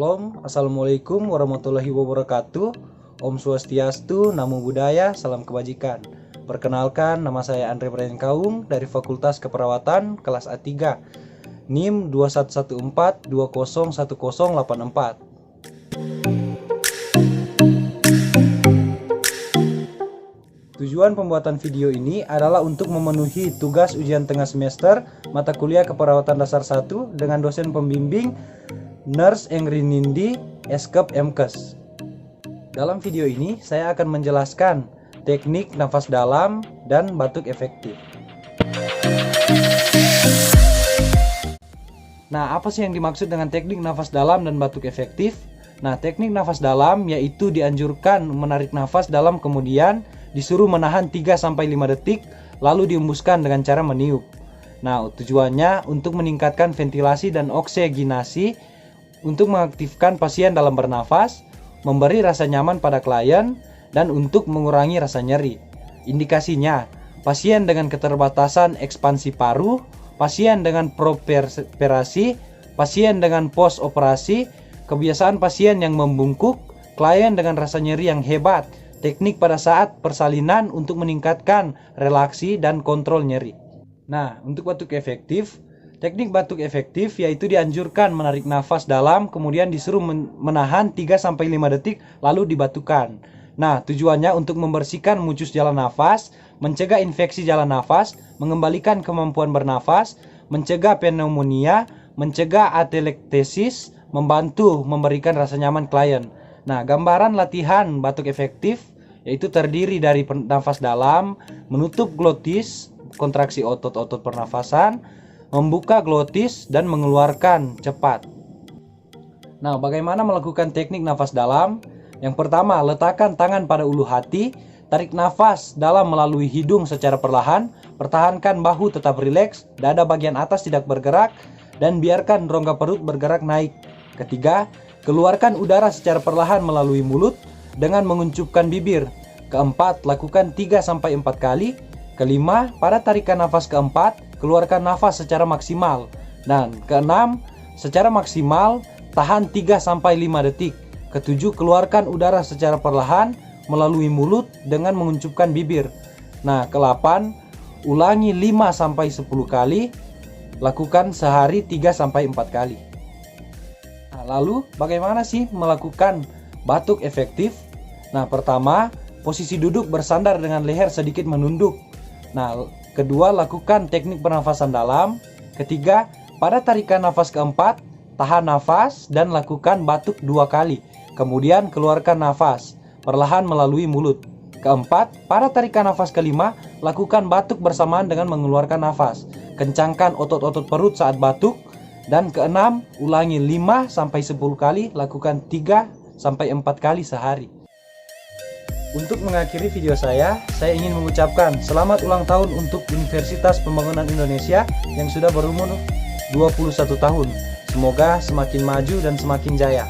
Shalom, Assalamualaikum warahmatullahi wabarakatuh. Om Swastiastu, Namo Buddhaya, Salam Kebajikan. Perkenalkan, nama saya Andre Brian Kaung dari Fakultas Keperawatan kelas A3, NIM 2114201084. Tujuan pembuatan video ini adalah untuk memenuhi tugas ujian tengah semester mata kuliah Keperawatan Dasar 1 dengan dosen pembimbing Nurse Engri Nindi, Eskep MKes. Dalam video ini saya akan menjelaskan teknik nafas dalam dan batuk efektif. Nah, apa sih yang dimaksud dengan teknik nafas dalam dan batuk efektif? Nah, teknik nafas dalam yaitu dianjurkan menarik nafas dalam kemudian disuruh menahan 3-5 detik lalu dihembuskan dengan cara meniup. Nah, tujuannya untuk meningkatkan ventilasi dan oksigenasi, untuk mengaktifkan pasien dalam bernafas, memberi rasa nyaman pada klien, dan untuk mengurangi rasa nyeri. Indikasinya, pasien dengan keterbatasan ekspansi paru, pasien dengan properspirasi, pasien dengan post operasi, kebiasaan pasien yang membungkuk, klien dengan rasa nyeri yang hebat, teknik pada saat persalinan untuk meningkatkan relaksi dan kontrol nyeri. Nah, untuk batuk efektif, teknik batuk efektif yaitu dianjurkan menarik nafas dalam kemudian disuruh menahan 3-5 detik lalu dibatukan. Nah, tujuannya untuk membersihkan mucus jalan nafas, mencegah infeksi jalan nafas, mengembalikan kemampuan bernafas, mencegah pneumonia, mencegah atelektasis, membantu memberikan rasa nyaman klien. Nah, gambaran latihan batuk efektif yaitu terdiri dari nafas dalam, menutup glotis, kontraksi otot-otot pernafasan, membuka glotis, dan mengeluarkan cepat. Nah, bagaimana melakukan teknik nafas dalam? Yang pertama, letakkan tangan pada ulu hati, tarik nafas dalam melalui hidung secara perlahan, pertahankan bahu tetap rileks, dada bagian atas tidak bergerak, dan biarkan rongga perut bergerak naik. Ketiga, keluarkan udara secara perlahan melalui mulut dengan menguncupkan bibir. Keempat, lakukan 3-4 kali. Kelima, pada tarikan nafas keempat, keluarkan nafas secara maksimal. Dan keenam, secara maksimal, tahan 3-5 detik. Ketujuh, keluarkan udara secara perlahan melalui mulut dengan menguncupkan bibir. Nah, ke-8, ulangi 5-10 kali. Lakukan sehari 3-4 kali. Nah, lalu bagaimana sih melakukan batuk efektif? Nah, pertama, posisi duduk bersandar dengan leher sedikit menunduk. Nah, kedua, lakukan teknik pernafasan dalam. Ketiga, pada tarikan nafas keempat, tahan nafas dan lakukan batuk 2 kali. Kemudian keluarkan nafas perlahan melalui mulut. Keempat, pada tarikan nafas kelima, lakukan batuk bersamaan dengan mengeluarkan nafas. Kencangkan otot-otot perut saat batuk. Dan keenam, ulangi 5-10 kali, lakukan 3-4 kali sehari. Untuk mengakhiri video saya ingin mengucapkan selamat ulang tahun untuk Universitas Pembangunan Indonesia yang sudah berumur 21 tahun. Semoga semakin maju dan semakin jaya.